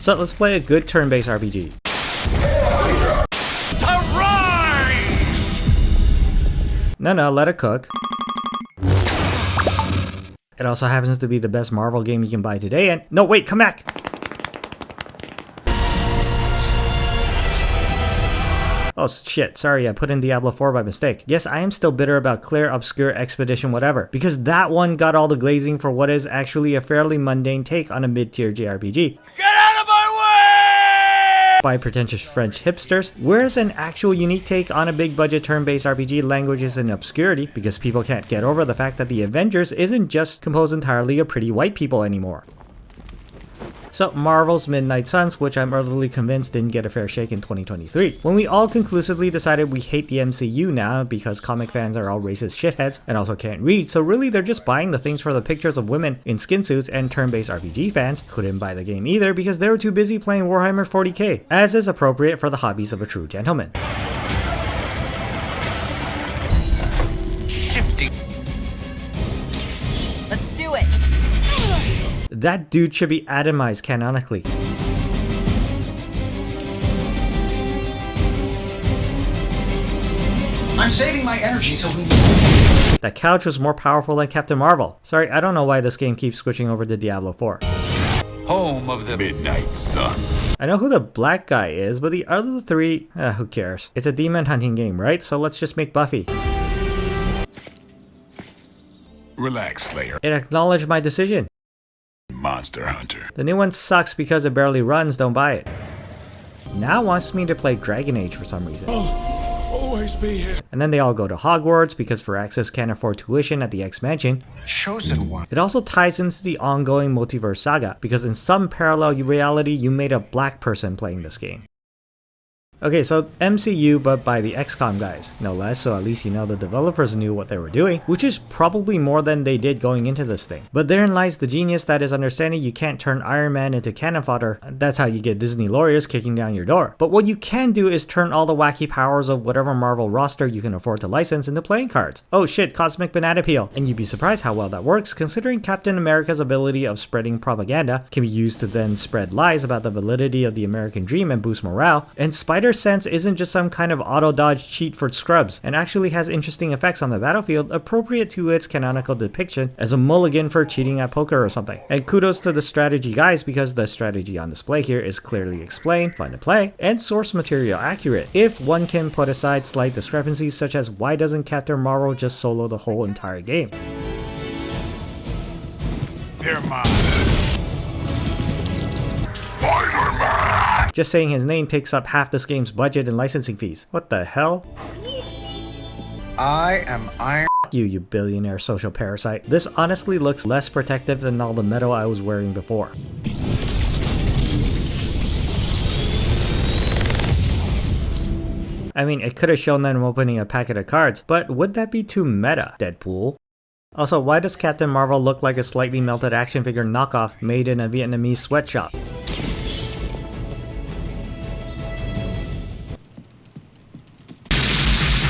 So let's play a good turn-based RPG. No, let it cook. It also happens to be the best Marvel game you can buy today, and no, wait, come back! Oh shit, sorry, I put in Diablo 4 by mistake. Yes, I am still bitter about Clear, Obscure, Expedition, whatever, because that one got all the glazing for what is actually a fairly mundane take on a mid-tier JRPG. Get out of my way! By pretentious French hipsters, whereas an actual unique take on a big-budget turn-based RPG languages in obscurity, because people can't get over the fact that the Avengers isn't just composed entirely of pretty white people anymore. So Marvel's Midnight Suns, which I'm utterly convinced didn't get a fair shake in 2023. When we all conclusively decided we hate the MCU now because comic fans are all racist shitheads and also can't read, so really they're just buying the things for the pictures of women in skin suits, and turn-based RPG fans couldn't buy the game either because they were too busy playing Warhammer 40k, as is appropriate for the hobbies of a true gentleman. Shifting. Let's do it! That dude should be atomized canonically. I'm saving my energy till we... That couch was more powerful than Captain Marvel. Sorry, I don't know why this game keeps switching over to Diablo 4. Home of the Midnight Suns. I know who the black guy is, but the other three, who cares? It's a demon hunting game, right? So let's just make Buffy. Relax, Slayer. It acknowledged my decision. Monster Hunter. The new one sucks because it barely runs, don't buy it. Now wants me to play Dragon Age for some reason. Always be here. And then they all go to Hogwarts because Firaxis can't afford tuition at the X-Mansion. Chosen one. It also ties into the ongoing multiverse saga, because in some parallel reality you made a black person playing this game. Okay, so MCU, but by the XCOM guys, no less, so at least you know the developers knew what they were doing, which is probably more than they did going into this thing. But therein lies the genius that is understanding you can't turn Iron Man into cannon fodder. That's how you get Disney lawyers kicking down your door. But what you can do is turn all the wacky powers of whatever Marvel roster you can afford to license into playing cards. Oh shit, Cosmic Banana Peel. And you'd be surprised how well that works, considering Captain America's ability of spreading propaganda can be used to then spread lies about the validity of the American dream and boost morale, and Spider Sense isn't just some kind of auto-dodge cheat for scrubs, and actually has interesting effects on the battlefield appropriate to its canonical depiction as a mulligan for cheating at poker or something. And kudos to the strategy guys, because the strategy on display here is clearly explained, fun to play, and source material accurate, if one can put aside slight discrepancies such as why doesn't Captain Marvel just solo the whole entire game? They're mine. Spider-Man! Just saying his name takes up half this game's budget and licensing fees. What the hell? I am Iron. You billionaire social parasite. This honestly looks less protective than all the metal I was wearing before. I mean, it could have shown them opening a packet of cards, but would that be too meta, Deadpool? Also, why does Captain Marvel look like a slightly melted action figure knockoff made in a Vietnamese sweatshop?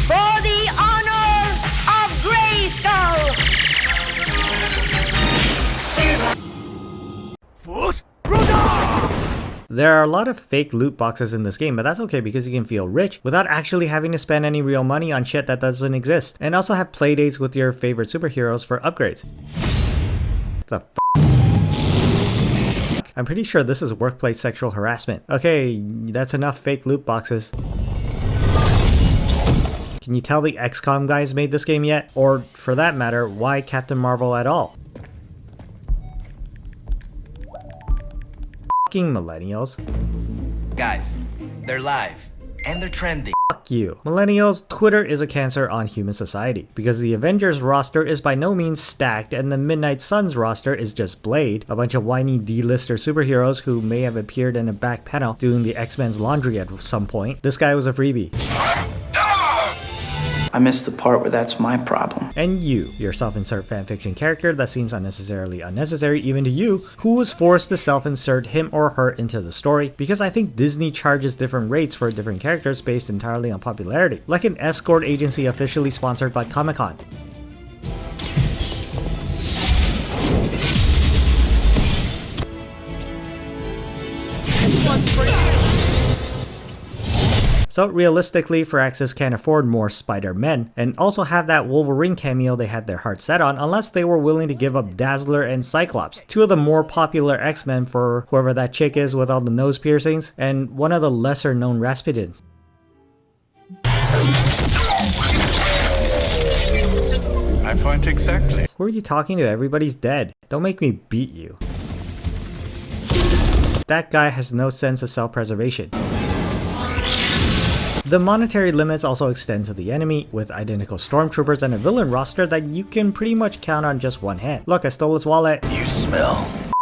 For the honor of Grayskull! There are a lot of fake loot boxes in this game, but that's okay because you can feel rich without actually having to spend any real money on shit that doesn't exist, and also have playdates with your favorite superheroes for upgrades. The f***? I'm pretty sure this is workplace sexual harassment. Okay, that's enough fake loot boxes. Can you tell the XCOM guys made this game yet? Or, for that matter, why Captain Marvel at all? Fucking millennials. Guys, they're live, and they're trending. Fuck you. Millennials, Twitter is a cancer on human society, because the Avengers roster is by no means stacked and the Midnight Suns roster is just Blade, a bunch of whiny D-lister superheroes who may have appeared in a back panel doing the X-Men's laundry at some point. This guy was a freebie. I missed the part where that's my problem. And you, your self-insert fanfiction character that seems unnecessarily unnecessary even to you, who was forced to self-insert him or her into the story, because I think Disney charges different rates for different characters based entirely on popularity, like an escort agency officially sponsored by Comic-Con. So realistically, Firaxis can't afford more Spider-Men, and also have that Wolverine cameo they had their heart set on unless they were willing to give up Dazzler and Cyclops, two of the more popular X-Men for whoever that chick is with all the nose piercings, and one of the lesser known Raspidins. I point exactly. Who are you talking to? Everybody's dead. Don't make me beat you. That guy has no sense of self-preservation. The monetary limits also extend to the enemy, with identical stormtroopers and a villain roster that you can pretty much count on just one hand. Look, I stole his wallet. You smell.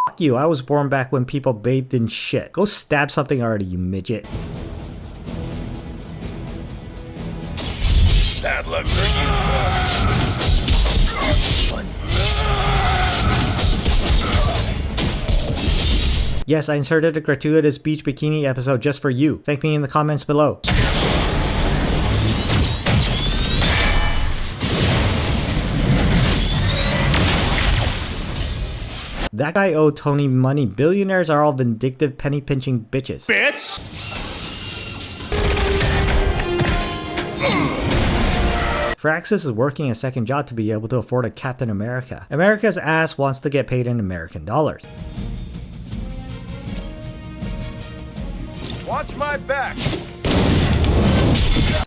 Fuck you, I was born back when people bathed in shit. Go stab something already, you midget. Bad luck for you. Yes, I inserted a gratuitous beach bikini episode just for you. Thank me in the comments below. That guy owed Tony money. Billionaires are all vindictive, penny-pinching bitches. Bitch! Firaxis is working a second job to be able to afford a Captain America. America's ass wants to get paid in American dollars. Watch my back!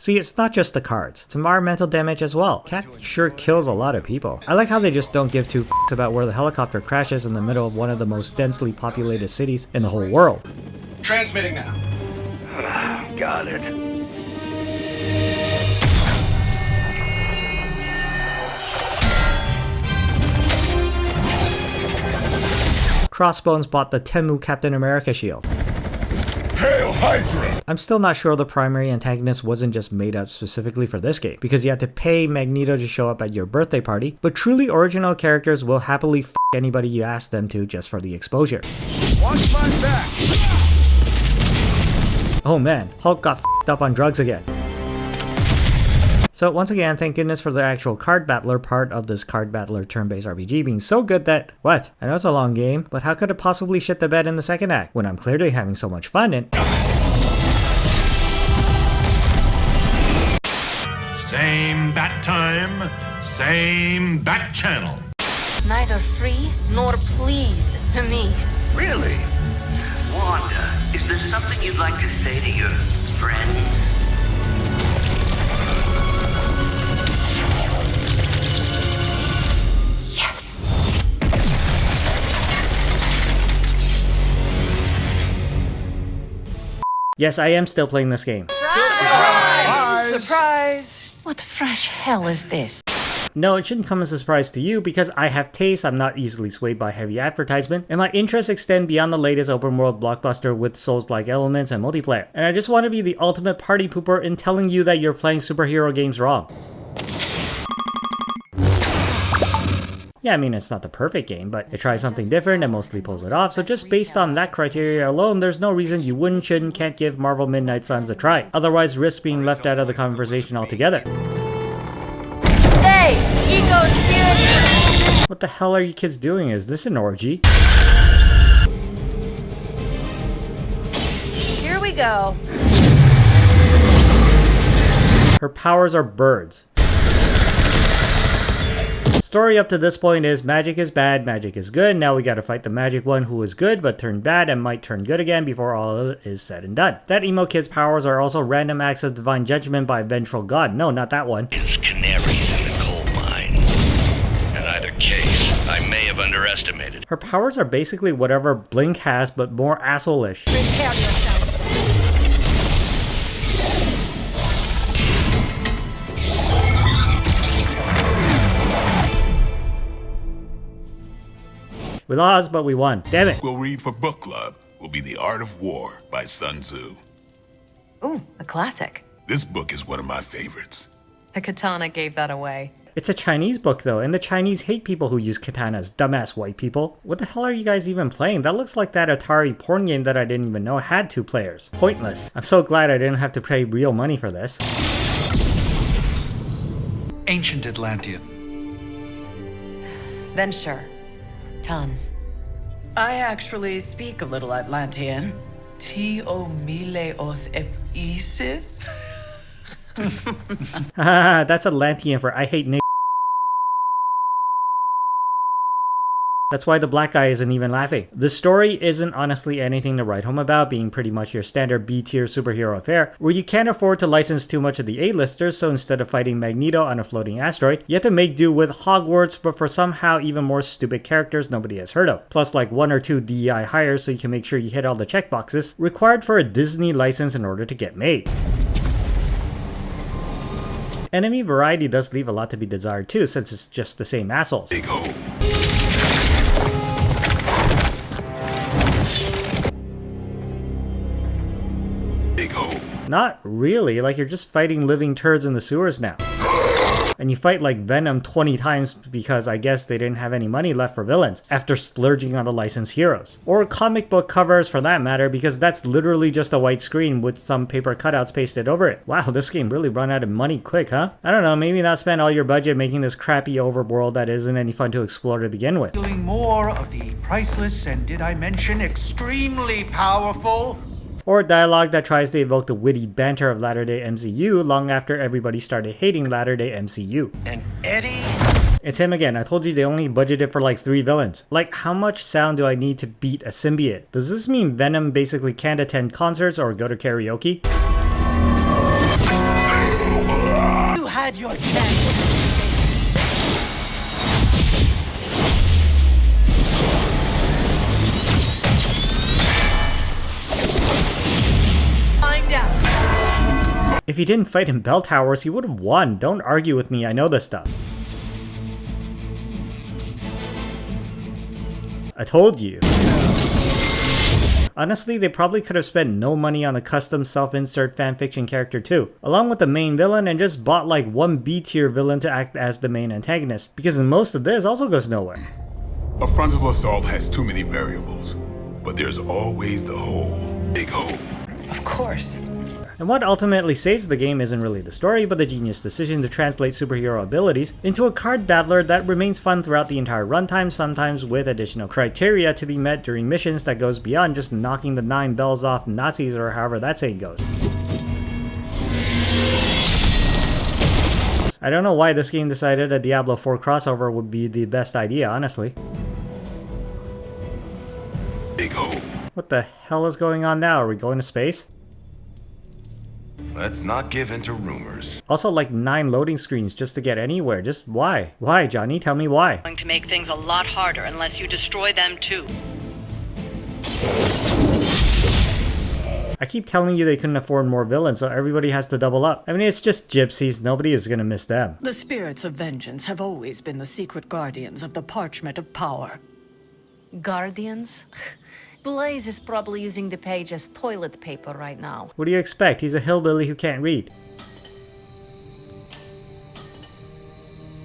See, it's not just the cards, it's environmental damage as well. Cat sure kills a lot of people. I like how they just don't give two f***s about where the helicopter crashes in the middle of one of the most densely populated cities in the whole world. Transmitting now. Got it. Crossbones bought the Temu Captain America shield. Hail Hydra! I'm still not sure the primary antagonist wasn't just made up specifically for this game, because you had to pay Magneto to show up at your birthday party, but truly original characters will happily f*** anybody you ask them to just for the exposure. Watch my back! Oh man, Hulk got f***ed up on drugs again. So once again, thank goodness for the actual card battler part of this card battler turn-based RPG being so good that, what? I know it's a long game, but how could it possibly shit the bed in the second act when I'm clearly having so much fun and... Same bat time, same bat channel. Neither free nor pleased to me. Really? Wanda, is there something you'd like to say to your friends? Yes, I am still playing this game. Surprise! Surprise! What fresh hell is this? No, it shouldn't come as a surprise to you because I have taste, I'm not easily swayed by heavy advertisement, and my interests extend beyond the latest open world blockbuster with Souls-like elements and multiplayer. And I just want to be the ultimate party pooper in telling you that you're playing superhero games wrong. Yeah, I mean, it's not the perfect game, but it tries something different and mostly pulls it off, so just based on that criteria alone, there's no reason you wouldn't, shouldn't, can't give Marvel Midnight Suns a try. Otherwise, risk being left out of the conversation altogether. Hey, ego spirit! What the hell are you kids doing? Is this an orgy? Here we go. Her powers are birds. Story up to this point is magic is bad, magic is good. Now we gotta fight the magic one who is good but turned bad and might turn good again before all of it is said and done. That emo kid's powers are also random acts of divine judgment by a vengeful god. No, not that one. Is canaries in the coal mine. In either case, I may have underestimated. Her powers are basically whatever Blink has but more asshole-ish. Prepare yourself. We lost, but we won. Damn it. We'll read for book club will be The Art of War by Sun Tzu. Ooh, a classic. This book is one of my favorites. The katana gave that away. It's a Chinese book though, and the Chinese hate people who use katanas, dumbass white people. What the hell are you guys even playing? That looks like that Atari porn game that I didn't even know had 2 players. Pointless. I'm so glad I didn't have to pay real money for this. Ancient Atlantean. Then sure. Tons. I actually speak a little Atlantean. Ti o mile oth ep isith? That's Atlantean for I hate Nick. That's why the black guy isn't even laughing. The story isn't honestly anything to write home about, being pretty much your standard B-tier superhero affair, where you can't afford to license too much of the A-listers, so instead of fighting Magneto on a floating asteroid, you have to make do with Hogwarts, but for somehow even more stupid characters nobody has heard of. Plus like 1 or 2 DEI hires so you can make sure you hit all the checkboxes required for a Disney license in order to get made. Enemy variety does leave a lot to be desired too, since it's just the same assholes. Big O. Big O. Not really, like you're just fighting living turds in the sewers now. And you fight like Venom 20 times because I guess they didn't have any money left for villains after splurging on the licensed heroes. Or comic book covers for that matter, because that's literally just a white screen with some paper cutouts pasted over it. Wow, this game really run out of money quick, huh? I don't know, maybe not spend all your budget making this crappy overworld that isn't any fun to explore to begin with. Doing more of the priceless and, did I mention, extremely powerful? Or dialogue that tries to evoke the witty banter of latter-day MCU long after everybody started hating latter-day MCU. And Eddie? It's him again. I told you they only budgeted for like 3 villains. Like, how much sound do I need to beat a symbiote? Does this mean Venom basically can't attend concerts or go to karaoke? You had your chance. If he didn't fight in bell towers, he would have won. Don't argue with me, I know this stuff. I told you. Honestly, they probably could have spent no money on a custom self-insert fanfiction character too, along with the main villain, and just bought like one B-tier villain to act as the main antagonist, because most of this also goes nowhere. A frontal assault has too many variables, but there's always the whole. Big O. Of course. And what ultimately saves the game isn't really the story, but the genius decision to translate superhero abilities into a card battler that remains fun throughout the entire runtime, sometimes with additional criteria to be met during missions that goes beyond just knocking the 9 bells off Nazis or however that saying goes. I don't know why this game decided a Diablo 4 crossover would be the best idea, honestly. Big O. What the hell is going on now? Are we going to space? Let's not give in to rumors. Also like 9 loading screens just to get anywhere. Just why? Why, Johnny? Tell me why. Going to make things a lot harder unless you destroy them too. I keep telling you they couldn't afford more villains, so everybody has to double up. I mean, it's just gypsies. Nobody is gonna miss them. The spirits of vengeance have always been the secret guardians of the parchment of power. Guardians? Blaze is probably using the page as toilet paper right now. What do you expect? He's a hillbilly who can't read.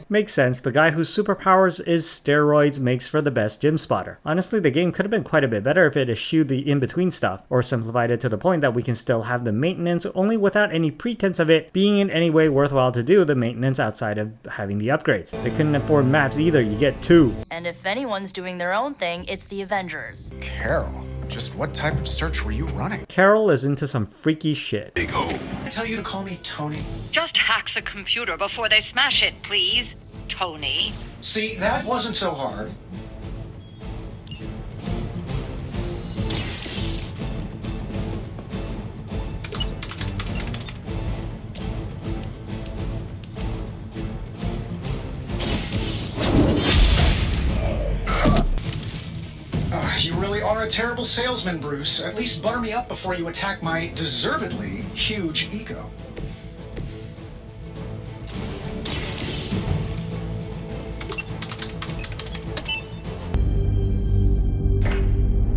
Makes sense, the guy whose superpowers is steroids makes for the best gym spotter. Honestly, the game could have been quite a bit better if it eschewed the in-between stuff, or simplified it to the point that we can still have the maintenance, only without any pretense of it being in any way worthwhile to do the maintenance outside of having the upgrades. They couldn't afford maps either, you get 2. And if anyone's doing their own thing, it's the Avengers. Carol, just what type of search were you running? Carol is into some freaky shit. Big O. I tell you to call me Tony. Just hack the computer before they smash it, please, Tony. See, that wasn't so hard. You really are a terrible salesman, Bruce. At least butter me up before you attack my deservedly huge ego.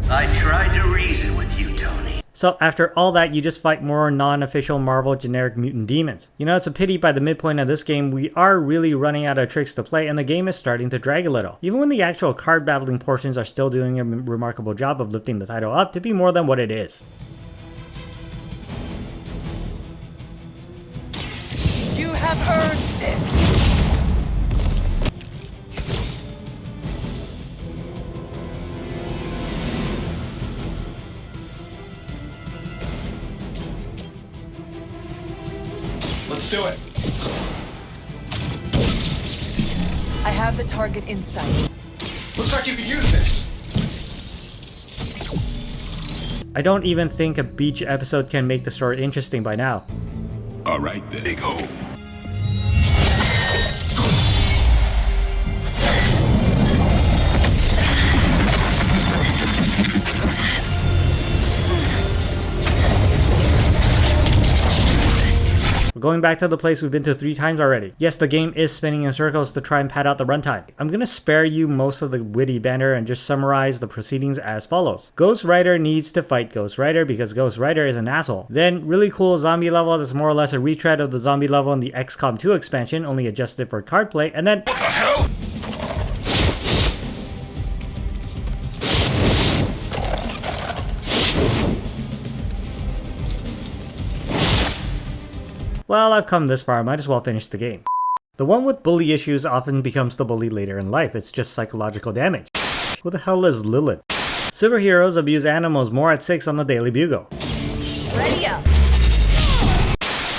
I tried to reason with you, Tony. So after all that, you just fight more non-official Marvel generic mutant demons. You know, it's a pity by the midpoint of this game, we are really running out of tricks to play and the game is starting to drag a little. Even when the actual card battling portions are still doing a remarkable job of lifting the title up to be more than what it is. You have earned this. do it. I have the target in sight. Looks like you could use this. I don't even think a beach episode can make the story interesting by now. All right, then. Big hole. We're going back to the place we've been to 3 times already. Yes, the game is spinning in circles to try and pad out the runtime. I'm gonna spare you most of the witty banter and just summarize the proceedings as follows. Ghost Rider needs to fight Ghost Rider because Ghost Rider is an asshole. Then, really cool zombie level that's more or less a retread of the zombie level in the XCOM 2 expansion, only adjusted for card play, and then... What the hell? Well, I've come this far, I might as well finish the game. The one with bully issues often becomes the bully later in life, it's just psychological damage. Who the hell is Lilith? Superheroes abuse animals more at 6 on the Daily Bugle. Ready up.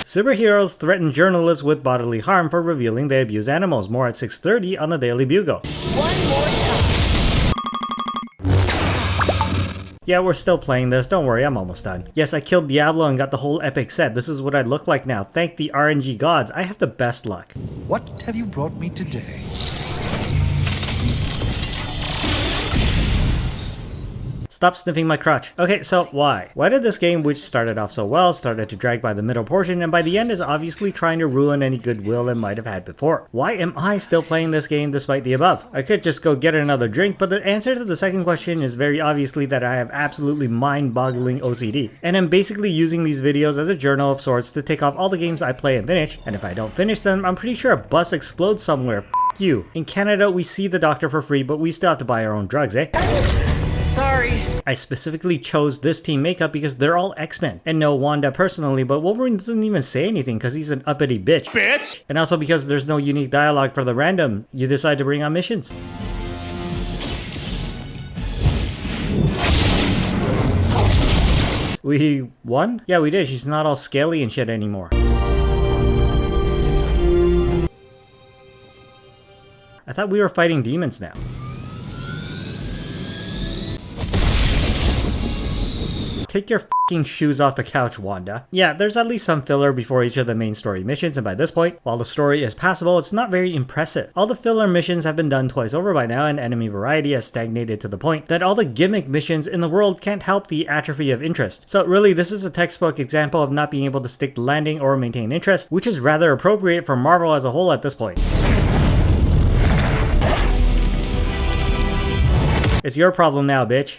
Superheroes threaten journalists with bodily harm for revealing they abuse animals more at 6:30 on the Daily Bugle. One more time. Yeah, we're still playing this, don't worry, I'm almost done. Yes, I killed Diablo and got the whole epic set. This is what I look like now. Thank the RNG gods, I have the best luck. What have you brought me today? Stop sniffing my crotch. Okay, so why? Why did this game, which started off so well, started to drag by the middle portion, and by the end is obviously trying to ruin any goodwill it might have had before? Why am I still playing this game despite the above? I could just go get another drink, but the answer to the second question is very obviously that I have absolutely mind-boggling OCD. And I'm basically using these videos as a journal of sorts to take off all the games I play and finish, and if I don't finish them, I'm pretty sure a bus explodes somewhere. F you. In Canada, we see the doctor for free, but we still have to buy our own drugs, eh? Sorry. I specifically chose this team makeup because they're all X-Men. And know Wanda personally, but Wolverine doesn't even say anything because he's an uppity bitch. And also because there's no unique dialogue for the random you decide to bring on missions. We won? Yeah, we did. She's not all scaly and shit anymore. I thought we were fighting demons now. Take your fucking shoes off the couch, Wanda. Yeah, there's at least some filler before each of the main story missions, and by this point, while the story is passable, it's not very impressive. All the filler missions have been done twice over by now, and enemy variety has stagnated to the point that all the gimmick missions in the world can't help the atrophy of interest. So really, this is a textbook example of not being able to stick the landing or maintain interest, which is rather appropriate for Marvel as a whole at this point. It's your problem now, bitch.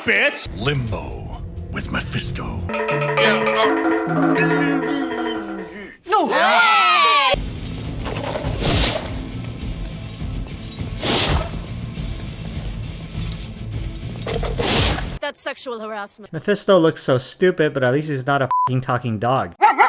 Limbo with Mephisto. No! That's sexual harassment. Mephisto looks so stupid, but at least he's not a fucking talking dog. Come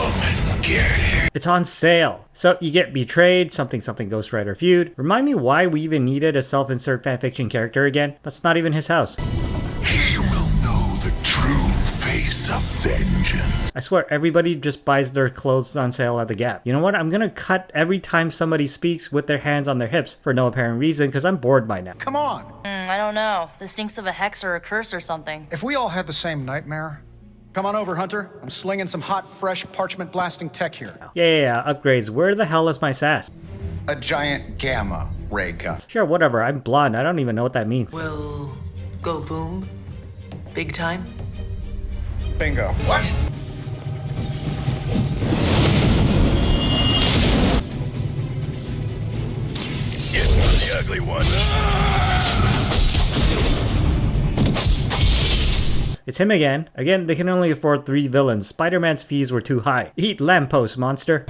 and get it. It's on sale. So you get Betrayed, something Ghost Rider feud. Remind me why we even needed a self-insert fanfiction character again? That's not even his house. He will know the true face of vengeance. I swear everybody just buys their clothes on sale at the Gap. You know what? I'm gonna cut every time somebody speaks with their hands on their hips for no apparent reason because I'm bored by now. Come on. I don't know. This stinks of a hex or a curse or something. If we all had the same nightmare. Come on over, Hunter. I'm slinging some hot, fresh, parchment blasting tech here. Yeah, upgrades. Where the hell is my sass? A giant gamma ray gun. Sure, whatever. I'm blonde. I don't even know what that means. We'll go boom. Big time. Bingo. What? It's for the ugly one. It's him again. Again, they can only afford 3 villains. Spider-Man's fees were too high. Eat lamppost, monster.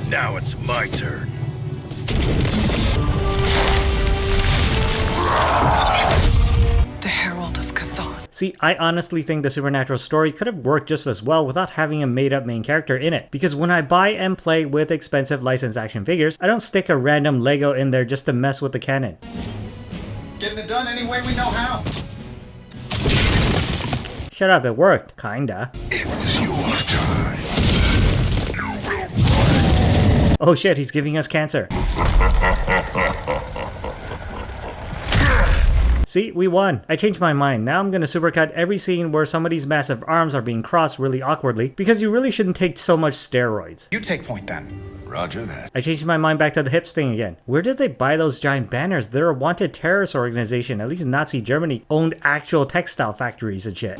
Now it's my turn. The Herald of Chthon. See, I honestly think the Supernatural story could have worked just as well without having a made-up main character in it. Because when I buy and play with expensive licensed action figures, I don't stick a random Lego in there just to mess with the canon. Getting it done any way we know how. Shut up, it worked. Kinda. It was your time. Oh shit, he's giving us cancer. See, we won. I changed my mind. Now I'm gonna supercut every scene where somebody's massive arms are being crossed really awkwardly, because you really shouldn't take so much steroids. You take point then. Roger that. I changed my mind back to the hips thing again. Where did they buy those giant banners? They're a wanted terrorist organization. At least Nazi Germany owned actual textile factories and shit.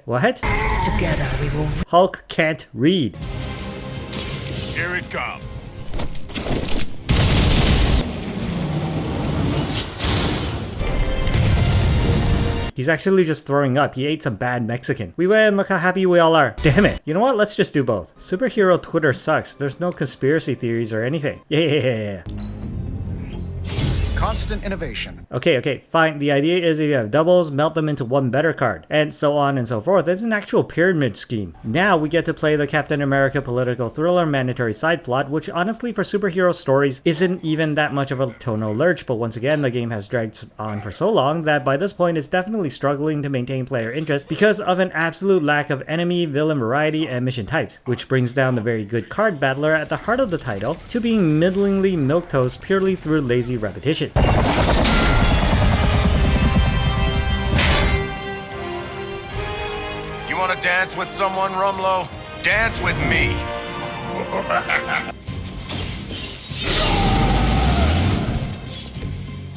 What? Together we will. Hulk can't read. Here it comes. He's actually just throwing up. He ate some bad Mexican. We win, look how happy we all are. Damn it. You know what? Let's just do both. Superhero Twitter sucks. There's no conspiracy theories or anything. Yeah. Constant innovation. Okay, fine. The idea is if you have doubles, melt them into one better card, and so on and so forth. It's an actual pyramid scheme. Now we get to play the Captain America political thriller mandatory side plot, which honestly for superhero stories isn't even that much of a tonal lurch, but once again the game has dragged on for so long that by this point it's definitely struggling to maintain player interest because of an absolute lack of enemy, villain variety, and mission types, which brings down the very good card battler at the heart of the title to being middlingly milquetoast purely through lazy repetition. You want to dance with someone, Rumlow? Dance with me.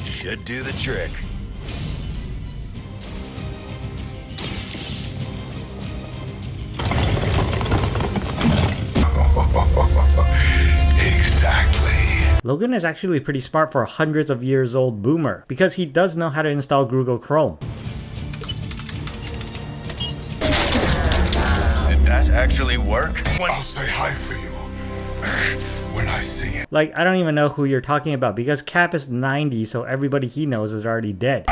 Should do the trick. Exactly. Logan is actually pretty smart for a hundreds of years old boomer, because he does know how to install Google Chrome. Did that actually work? I'll say hi for you when I see it. Like, I don't even know who you're talking about, because Cap is 90, so everybody he knows is already dead.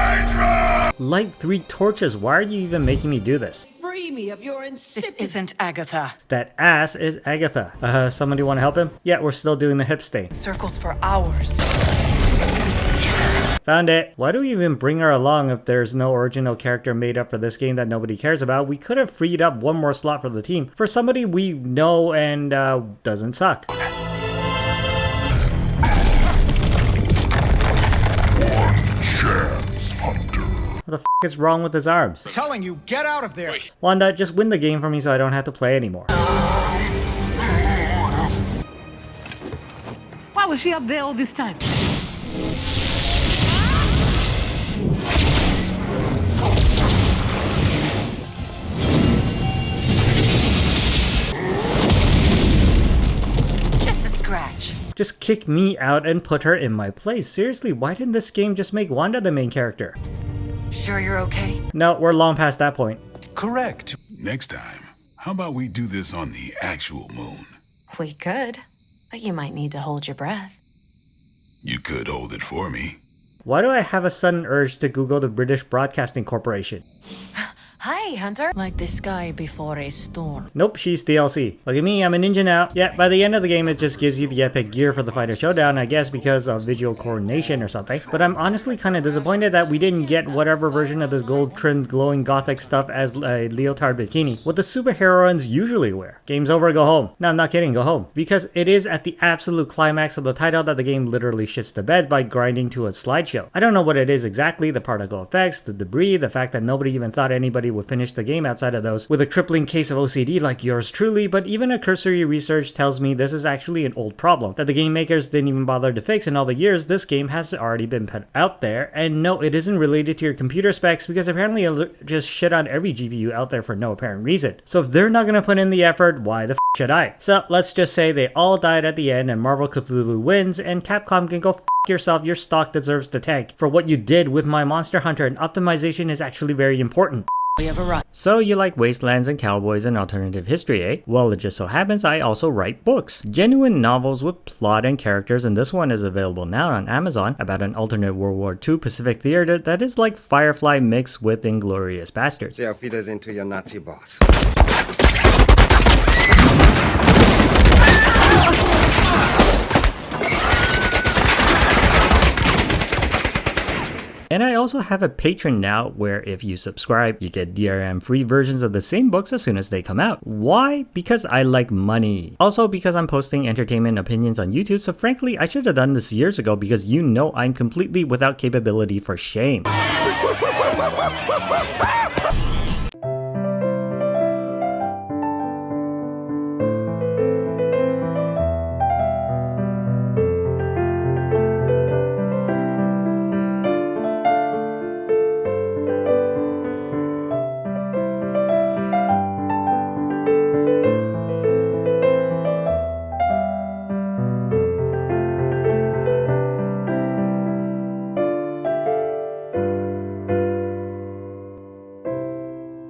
Light 3 torches, why are you even making me do this? Free me of your insipid. This isn't Agatha. That ass is Agatha. Somebody want to help him? Yeah, we're still doing the hips thing. Circles for hours. Found it. Why do we even bring her along if there's no original character made up for this game that nobody cares about? We could have freed up one more slot for the team for somebody we know and doesn't suck. One chance, Hunter. What the f is wrong with his arms? I'm telling you, get out of there. Wanda, just win the game for me so I don't have to play anymore. Why was she up there all this time? Just a scratch. Just kick me out and put her in my place. Seriously, why didn't this game just make Wanda the main character? Sure you're okay? No, we're long past that point. Correct. Next time, how about we do this on the actual moon? We could, but you might need to hold your breath. You could hold it for me. Why do I have a sudden urge to Google the British Broadcasting Corporation? Hi, Hunter. Like the sky before a storm. Nope, she's DLC. Look at me, I'm a ninja now. Yeah, by the end of the game it just gives you the epic gear for the Fighter Showdown, I guess because of visual coordination or something. But I'm honestly kind of disappointed that we didn't get whatever version of this gold-trimmed glowing gothic stuff as a leotard bikini, what the superheroines usually wear. Game's over, go home. No, I'm not kidding, go home. Because it is at the absolute climax of the title that the game literally shits the bed by grinding to a slideshow. I don't know what it is exactly, the particle effects, the debris, the fact that nobody even thought anybody would finish the game outside of those with a crippling case of OCD like yours truly, but even a cursory research tells me this is actually an old problem that the game makers didn't even bother to fix in all the years this game has already been put out there. And no, it isn't related to your computer specs because apparently it'll just shit on every GPU out there for no apparent reason. So if they're not gonna put in the effort, why the f should I? So let's just say they all died at the end and Marvel Cthulhu wins and Capcom can go f yourself. Your stock deserves to tank for what you did with my Monster Hunter, and optimization is actually very important. We have a run. So you like wastelands and cowboys and alternative history, eh? Well, it just so happens I also write books. Genuine novels with plot and characters, and this one is available now on Amazon about an alternate World War II Pacific theater that is like Firefly mixed with Inglourious Basterds. See how feed us into your Nazi boss. And I also have a Patreon now where if you subscribe, you get DRM free versions of the same books as soon as they come out. Why? Because I like money. Also because I'm posting entertainment opinions on YouTube, so frankly, I should have done this years ago because you know I'm completely without capability for shame.